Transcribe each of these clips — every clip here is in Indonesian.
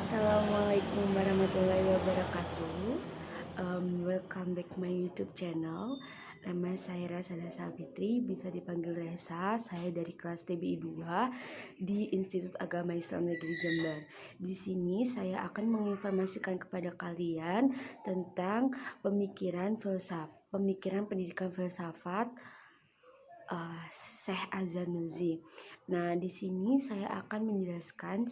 Assalamualaikum warahmatullahi wabarakatuh. Welcome back my YouTube channel. Nama saya Rasa Savitri, bisa dipanggil Resa. Saya dari kelas TBI 2 di Institut Agama Islam Negeri Jember. Di sini saya akan menginformasikan kepada kalian tentang pemikiran pendidikan filsafat Syekh Az-Zarnuji. Nah, di sini saya akan menjelaskan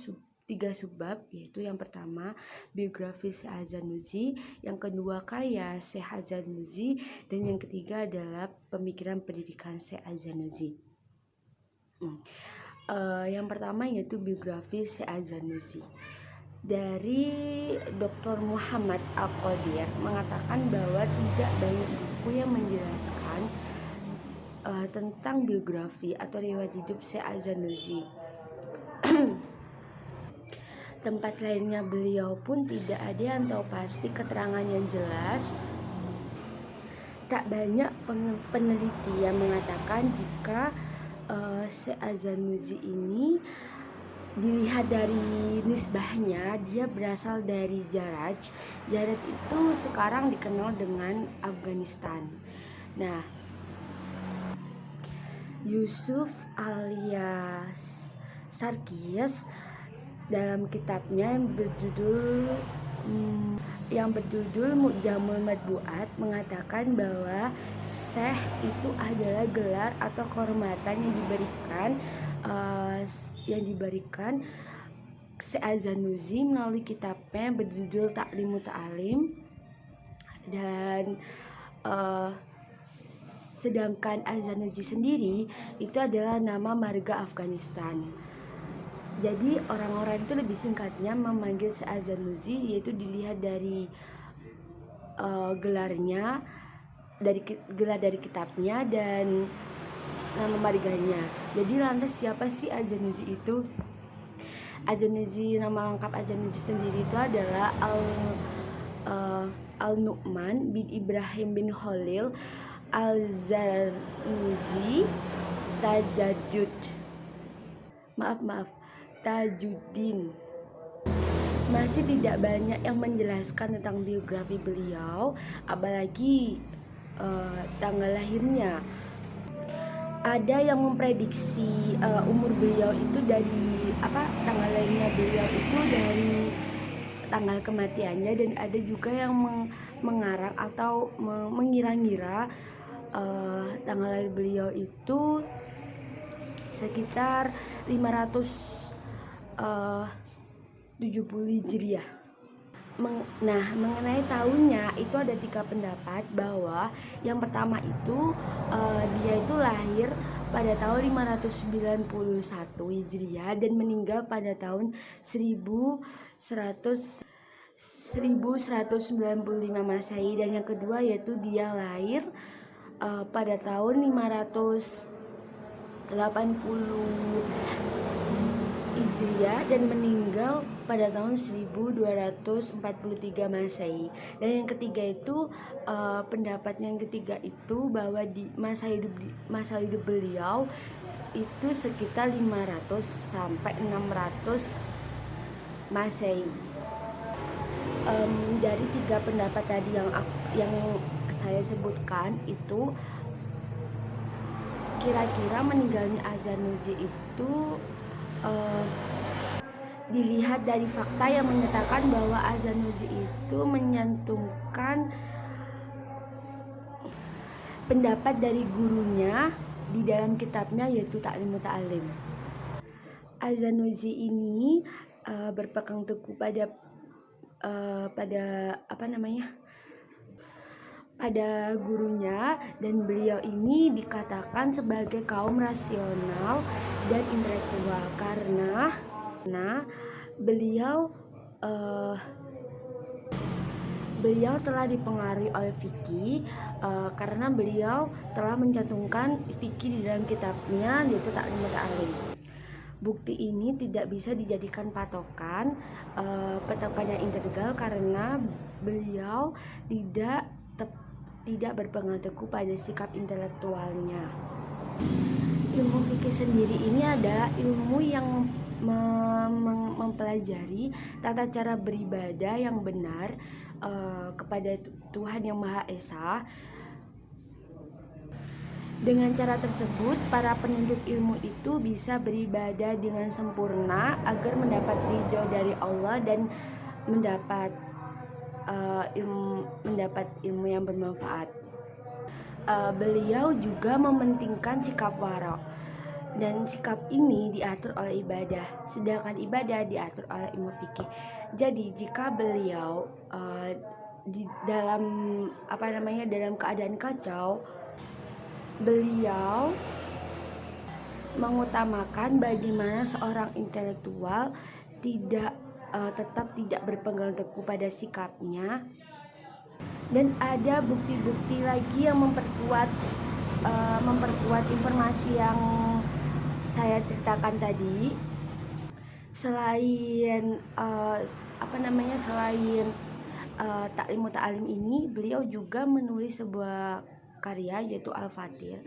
tiga subbab, yaitu yang pertama biografi Syekh Az-Zarnuji, yang kedua karya Syekh Az-Zarnuji, dan yang ketiga adalah pemikiran pendidikan Syekh Az-Zarnuji. Yang pertama yaitu biografi Syekh Az-Zarnuji. Dari Dr. Muhammad Al-Qadir mengatakan bahwa tidak banyak buku yang menjelaskan tentang biografi atau riwayat hidup Syekh Az-Zarnuji. Tempat lainnya beliau pun tidak ada yang tahu pasti keterangan yang jelas. Tak banyak peneliti yang mengatakan jika Syekh Az-Zarnuji ini dilihat dari nisbahnya, dia berasal dari Jaraj. Jaraj itu sekarang dikenal dengan Afghanistan. Nah, Yusuf alias Sarkis dalam kitabnya yang berjudul Mu'jamul Matbu'at mengatakan bahwa Syekh itu adalah gelar atau kehormatan yang diberikan Syekh Az-Zarnuji melalui kitabnya berjudul Ta'limu Ta'alim, dan sedangkan Az-Zarnuji sendiri itu adalah nama marga Afghanistan. Jadi orang-orang itu lebih singkatnya memanggil Syekh Az-Zarnuji, yaitu dilihat dari gelarnya, gelar dari kitabnya dan nama marganya. Jadi lantas siapa sih Az-Zarnuji itu? Az-Zarnuji, nama lengkap Az-Zarnuji sendiri itu adalah Al-Nu'man bin Ibrahim bin Khalil Al-Zarnuji Tajuddin. Masih tidak banyak yang menjelaskan tentang biografi beliau, apalagi tanggal lahirnya. Ada yang memprediksi umur beliau itu dari tanggal lahirnya beliau itu dari tanggal kematiannya, dan ada juga yang mengarang atau mengira-ngira tanggal lahir beliau itu sekitar 570 Hijriah. Nah, mengenai tahunnya itu ada 3 pendapat, bahwa yang pertama itu dia itu lahir pada tahun 591 Hijriah dan meninggal pada tahun 1195 Masehi, dan yang kedua yaitu dia lahir pada tahun 580 Hijriah dan meninggal pada tahun 1243 Masehi. Dan yang ketiga itu pendapat yang ketiga itu bahwa di masa hidup beliau itu sekitar 500 sampai 600 Masehi. Dari 3 pendapat tadi yang saya sebutkan itu, kira-kira meninggalnya Az-Zarnuji itu dilihat dari fakta yang menyatakan bahwa Az-Zarnuji itu menyantumkan pendapat dari gurunya di dalam kitabnya, yaitu Ta'limu Ta'alim. Az-Zarnuji ini berpegang teguh pada gurunya, dan beliau ini dikatakan sebagai kaum rasional dan intelektual karena beliau telah dipengaruhi oleh fikih, karena beliau telah mencantumkan fikih di dalam kitabnya, yaitu Ta'limu Ta'alim. Bukti ini tidak bisa dijadikan patokan yang integral karena beliau tidak berpegang teguh pada sikap intelektualnya. Ilmu fikih sendiri ini adalah ilmu yang mempelajari tata cara beribadah yang benar kepada Tuhan Yang Maha Esa. Dengan cara tersebut, para penuntut ilmu itu bisa beribadah dengan sempurna agar mendapat ridho dari Allah dan mendapat ilmu yang bermanfaat. Beliau juga mementingkan sikap wara, dan sikap ini diatur oleh ibadah, sedangkan ibadah diatur oleh ilmu fikih. Jadi jika beliau dalam keadaan kacau, beliau mengutamakan bagaimana seorang intelektual tetap tidak berpegang teguh pada sikapnya. Dan ada bukti-bukti lagi yang memperkuat informasi yang saya ceritakan tadi. Selain Ta'lim Muta'alim ini, beliau juga menulis sebuah karya yaitu Al-Fathir.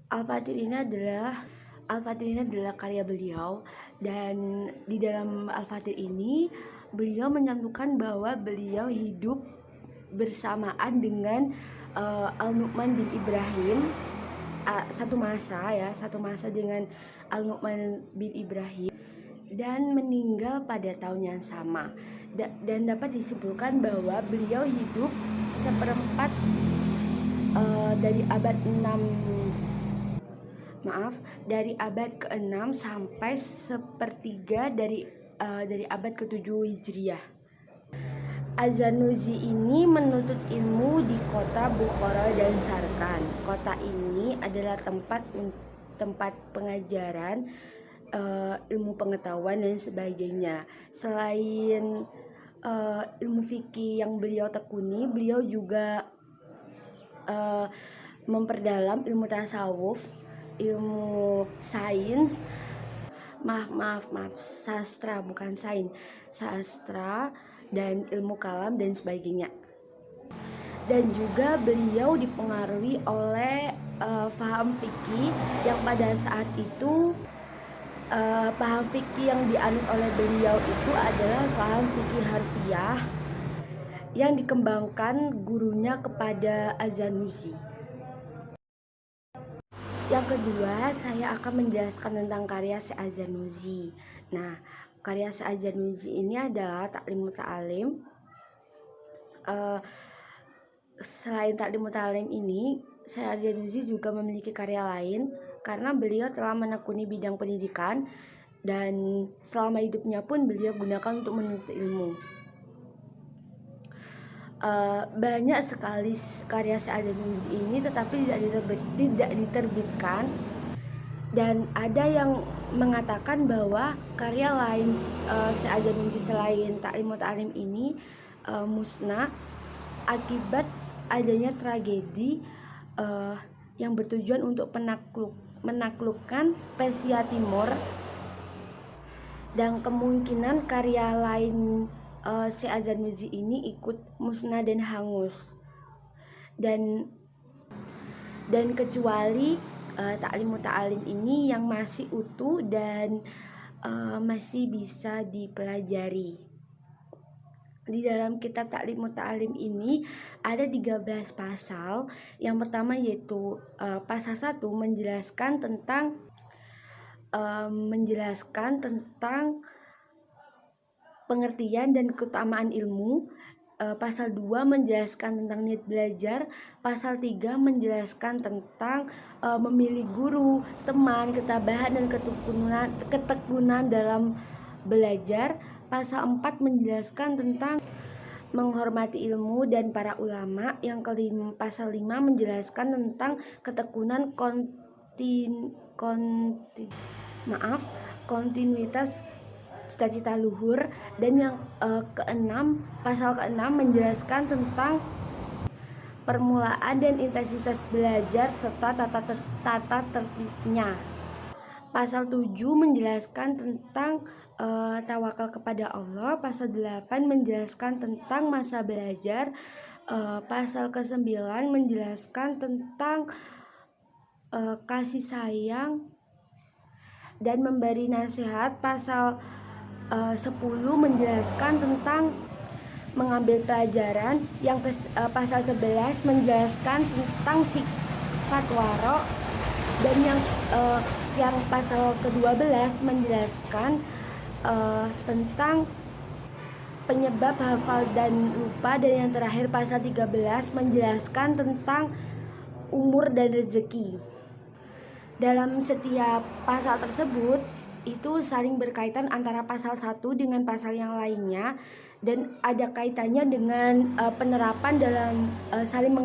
Al-Fathir ini adalah karya beliau, dan di dalam Al-Fathir ini beliau menyantumkan bahwa beliau hidup bersamaan dengan Al-Nu'man bin Ibrahim, satu masa dengan Al-Nu'man bin Ibrahim, dan meninggal pada tahun yang sama. Dan dapat disimpulkan bahwa beliau hidup seperempat dari abad ke-6 sampai sepertiga dari abad ke-7 Hijriah. Az-Zarnuji ini menuntut ilmu di kota Bukhara dan Sarkan. Kota ini adalah tempat pengajaran ilmu pengetahuan dan sebagainya. Selain ilmu fikih yang beliau tekuni, beliau juga memperdalam ilmu tasawuf, ilmu sains, sastra, bukan sains, sastra, dan ilmu kalam dan sebagainya. Dan juga beliau dipengaruhi oleh faham fikih yang pada saat itu paham fikih yang dianut oleh beliau itu adalah paham fikih harfiah yang dikembangkan gurunya kepada Az-Zarnuji. Yang kedua, saya akan menjelaskan tentang karya Syekh Az-Zarnuji. Nah, karya Syekh Az-Zarnuji ini adalah Ta'lim Muta'alim. Selain Ta'lim Muta'alim ini, Syekh Az-Zarnuji juga memiliki karya lain karena beliau telah menekuni bidang pendidikan, dan selama hidupnya pun beliau gunakan untuk menuntut ilmu. Banyak sekali karya Syekh Az-Zarnuji ini tetapi tidak diterbitkan, dan ada yang mengatakan bahwa karya lain Syekh Az-Zarnuji selain Ta'lim Muta'alim ini musnah akibat adanya tragedi yang bertujuan untuk menaklukkan Persia Timur, dan kemungkinan karya lain Syekh Az-Zarnuji ini ikut musnah dan hangus, dan kecuali Ta'lim Muta'alim ini yang masih utuh dan masih bisa dipelajari. Di dalam kitab Ta'lim Muta'alim ini ada 13 pasal. Yang pertama yaitu pasal 1 menjelaskan tentang pengertian dan keutamaan ilmu. Pasal 2 menjelaskan tentang niat belajar. Pasal 3 menjelaskan tentang memilih guru, teman, ketabahan, dan ketekunan dalam belajar. Pasal 4 menjelaskan tentang menghormati ilmu dan para ulama. Yang kelima, pasal 5 menjelaskan tentang ketekunan kontinuitas cita-cita luhur. Dan yang pasal ke-6 menjelaskan tentang permulaan dan intensitas belajar serta tata tertibnya. Pasal 7 menjelaskan tentang tawakal kepada Allah. Pasal 8 menjelaskan tentang masa belajar. Pasal ke-9 menjelaskan tentang kasih sayang. dan memberi nasihat. Pasal 10 menjelaskan tentang mengambil pelajaran. Yang pasal 11 menjelaskan tentang sifat waro, dan yang pasal ke-12 menjelaskan tentang penyebab hafal dan lupa, dan yang terakhir pasal 13 menjelaskan tentang umur dan rezeki. Dalam setiap pasal tersebut itu saling berkaitan antara pasal 1 dengan pasal yang lainnya, dan ada kaitannya dengan penerapan dalam saling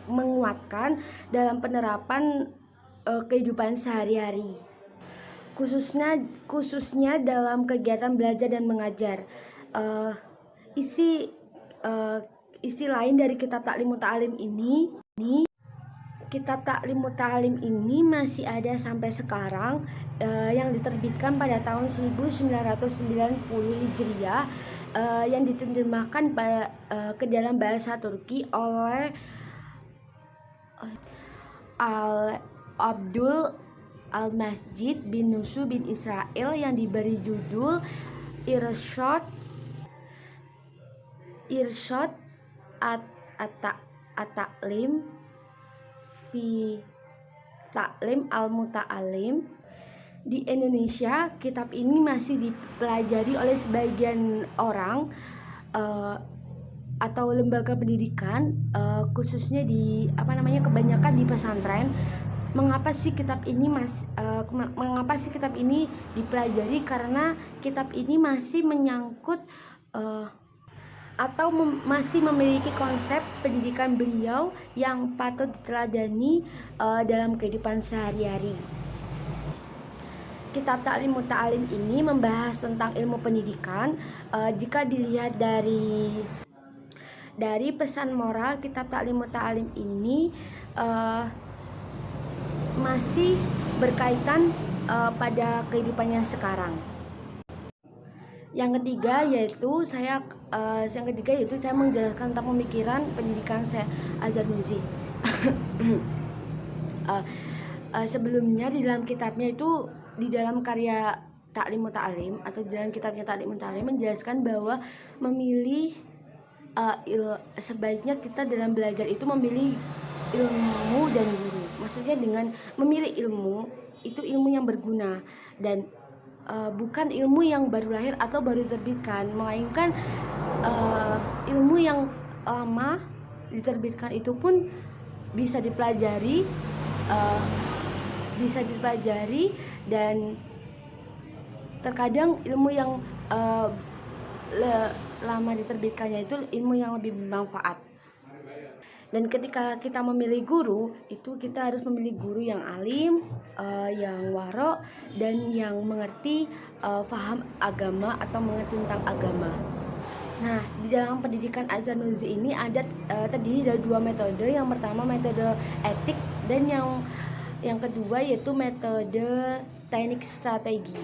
menguatkan dalam penerapan kehidupan sehari-hari, khususnya dalam kegiatan belajar dan mengajar. Isi lain dari kitab Ta'lim Muta'alim ini, kitab Ta'lim Muta'alim ini masih ada sampai sekarang, yang diterbitkan pada tahun 1990 Hijriah, yang diterjemahkan ke dalam bahasa Turki oleh Abdul Al-Masjid bin Nusu bin Israel, yang diberi judul Irsyad At-Ta'lim fi Ta'lim Al-Muta'alim. Di Indonesia, kitab ini masih dipelajari oleh sebagian orang atau lembaga pendidikan, khususnya kebanyakan di pesantren. Mengapa sih kitab ini dipelajari? Karena kitab ini masih menyangkut atau masih memiliki konsep pendidikan beliau yang patut diteladani dalam kehidupan sehari-hari. Kitab Ta'lim Muta'alim ini membahas tentang ilmu pendidikan. Jika dilihat dari pesan moral, kitab Ta'lim Muta'alim ini masih berkaitan pada kehidupannya sekarang. Yang ketiga yaitu saya menjelaskan tentang pemikiran pendidikan Az-Zarnuji. Sebelumnya di dalam kitabnya itu, di dalam karya Ta'lim Muta'alim atau di dalam kitabnya Ta'lim Muta'alim menjelaskan bahwa sebaiknya kita dalam belajar itu memilih ilmu dan guru. Maksudnya dengan memilih ilmu itu ilmu yang berguna, dan bukan ilmu yang baru lahir atau baru diterbitkan, melainkan ilmu yang lama diterbitkan itu pun bisa dipelajari, dan terkadang ilmu yang lama diterbitkannya itu ilmu yang lebih bermanfaat. Dan ketika kita memilih guru, itu kita harus memilih guru yang alim, yang waro, dan yang mengerti faham agama atau mengerti tentang agama. Nah, di dalam pendidikan Az-Zarnuji ini terdiri dari 2 metode. Yang pertama metode etik, dan yang kedua yaitu metode teknik strategi.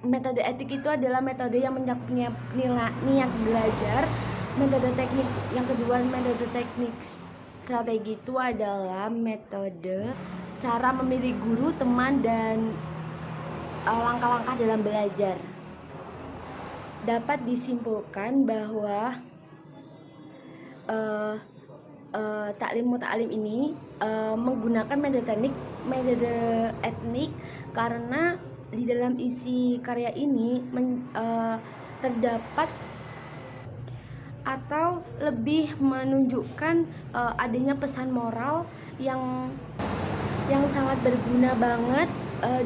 Metode etik itu adalah metode yang mencakup niat belajar. Metode teknik yang kedua, metode teknik strategi itu adalah metode cara memilih guru, teman, dan langkah-langkah dalam belajar. Dapat disimpulkan bahwa Ta'lim Muta'alim ini menggunakan metode etnik karena di dalam isi karya ini terdapat atau lebih menunjukkan adanya pesan moral yang sangat berguna banget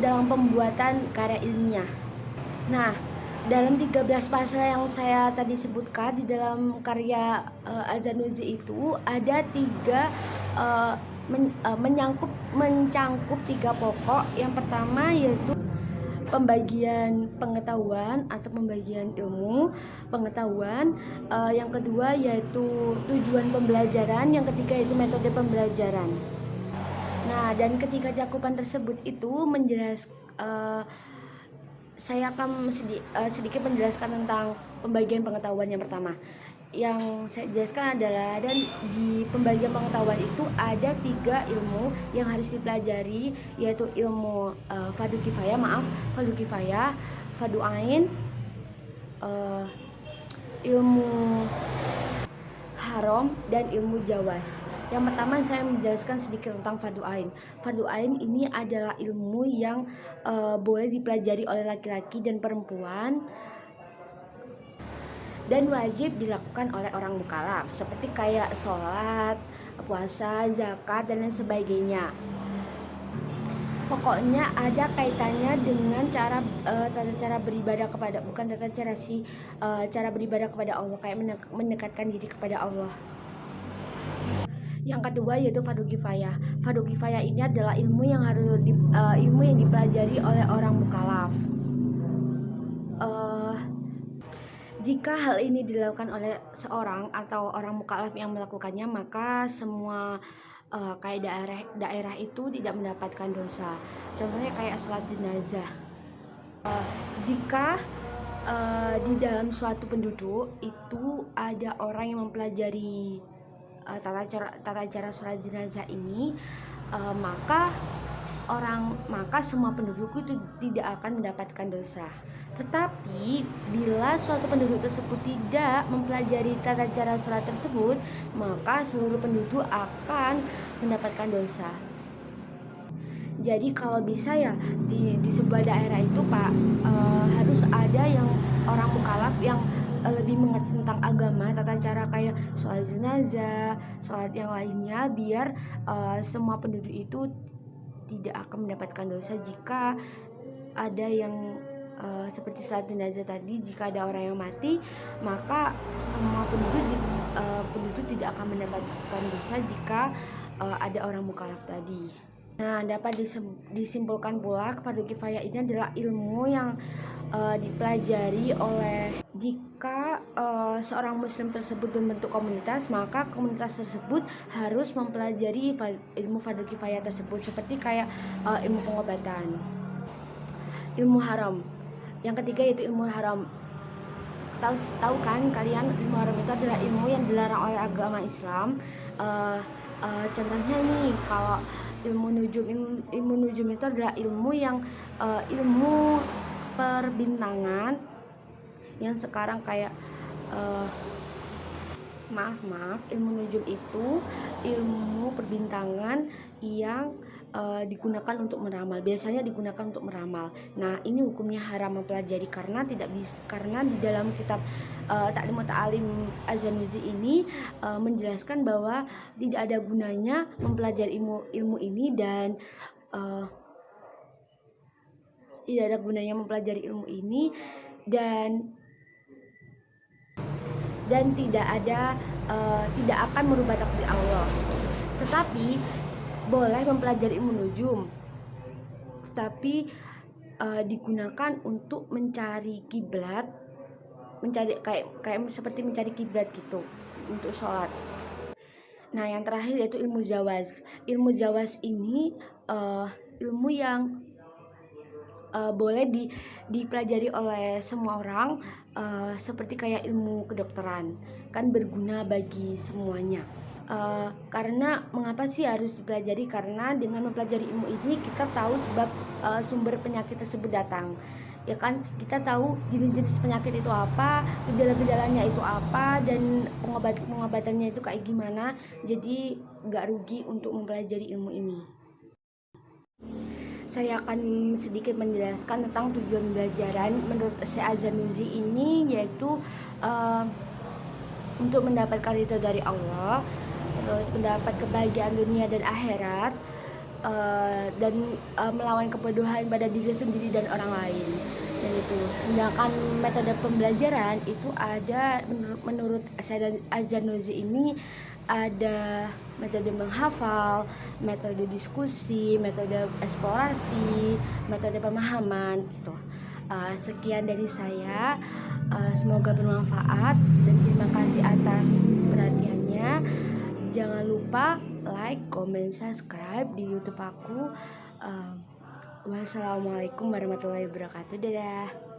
dalam pembuatan karya ilmiah. Nah, dalam 13 pasal yang saya tadi sebutkan di dalam karya Az-Zarnuji itu ada mencangkup 3 pokok. Yang pertama yaitu pembagian pengetahuan atau pembagian ilmu pengetahuan, yang kedua yaitu tujuan pembelajaran, yang ketiga yaitu metode pembelajaran. Nah, dan ketiga cakupan tersebut itu saya akan sedikit menjelaskan tentang pembagian pengetahuan yang pertama. yang saya jelaskan adalah, dan di pembagian pengetahuan itu ada 3 ilmu yang harus dipelajari, yaitu ilmu fardu kifayah, fardu ain, ilmu haram, dan ilmu jawaz. Yang pertama saya menjelaskan sedikit tentang fardu ain. Fardu ain ini adalah ilmu yang boleh dipelajari oleh laki-laki dan perempuan dan wajib dilakukan oleh orang mukallaf, seperti kayak sholat, puasa, zakat, dan lain sebagainya. Pokoknya ada kaitannya dengan tata cara beribadah kepada, bukan tata cara cara beribadah kepada Allah, kayak mendekatkan diri kepada Allah. Yang kedua yaitu fardu kifayah. Fardu kifayah ini adalah ilmu yang ilmu yang dipelajari oleh orang mukallaf. Jika hal ini dilakukan oleh seorang atau orang mukallaf yang melakukannya, maka semua kayak daerah itu tidak mendapatkan dosa. Contohnya kayak sholat jenazah. Jika di dalam suatu penduduk itu ada orang yang mempelajari tata cara sholat jenazah ini, maka semua penduduk itu tidak akan mendapatkan dosa. Tetapi bila suatu penduduk tersebut tidak mempelajari tata cara sholat tersebut, maka seluruh penduduk akan mendapatkan dosa. Jadi kalau bisa ya di sebuah daerah itu Pak, harus ada yang orang mukallaf yang lebih mengerti tentang agama, tata cara kayak sholat jenazah, sholat yang lainnya, biar semua penduduk itu tidak akan mendapatkan dosa jika ada yang seperti sholat jenazah tadi. Jika ada orang yang mati, maka semua penduduk tidak akan mendapatkan dosa jika ada orang mukallaf tadi. Nah, dapat disimpulkan pula fardu kifayah ini adalah ilmu yang dipelajari oleh, jika seorang muslim tersebut membentuk komunitas, maka komunitas tersebut harus mempelajari ilmu fardu kifayah tersebut, seperti kayak ilmu pengobatan. Ilmu haram. Yang ketiga yaitu ilmu haram. Tahu kan kalian, ilmu haram itu adalah ilmu yang dilarang oleh agama Islam. Contohnya nih, kalau ilmu nujum itu adalah ilmu yang ilmu perbintangan yang sekarang kayak ilmu nujum itu ilmu perbintangan yang digunakan untuk meramal. Biasanya digunakan untuk meramal. Nah, ini hukumnya haram mempelajari karena di dalam kitab Ta'lim Ta'alim Az-Zarnuji ini menjelaskan bahwa tidak ada gunanya mempelajari ilmu ini, dan tidak ada gunanya mempelajari ilmu ini dan tidak akan merubah takdir Allah. Tetapi boleh mempelajari ilmu nujum, tapi digunakan untuk mencari kiblat, kayak seperti mencari kiblat gitu untuk sholat. Nah, yang terakhir yaitu ilmu jawaz. Ilmu jawaz ini ilmu yang boleh dipelajari oleh semua orang, seperti kayak ilmu kedokteran, kan berguna bagi semuanya. Karena mengapa sih harus dipelajari? Karena dengan mempelajari ilmu ini kita tahu sebab sumber penyakit tersebut datang, ya kan? Kita tahu jenis-jenis penyakit itu apa, gejala-gejalanya itu apa, dan pengobatannya itu kayak gimana. Jadi nggak rugi untuk mempelajari ilmu ini. Saya akan sedikit menjelaskan tentang tujuan belajaran menurut Syekh Az-Zarnuji ini, yaitu untuk mendapatkan ridho dari Allah, terus mendapat kebahagiaan dunia dan akhirat, dan melawan kebodohan pada diri sendiri dan orang lain. Dan itu, sedangkan metode pembelajaran itu ada menurut Syekh Az-Zarnuji ini ada metode menghafal, metode diskusi, metode eksplorasi, metode pemahaman gitu. Sekian dari saya, semoga bermanfaat dan terima kasih atas perhatiannya. Jangan lupa like, comment, subscribe di YouTube aku. Wassalamualaikum warahmatullahi wabarakatuh. Dadah.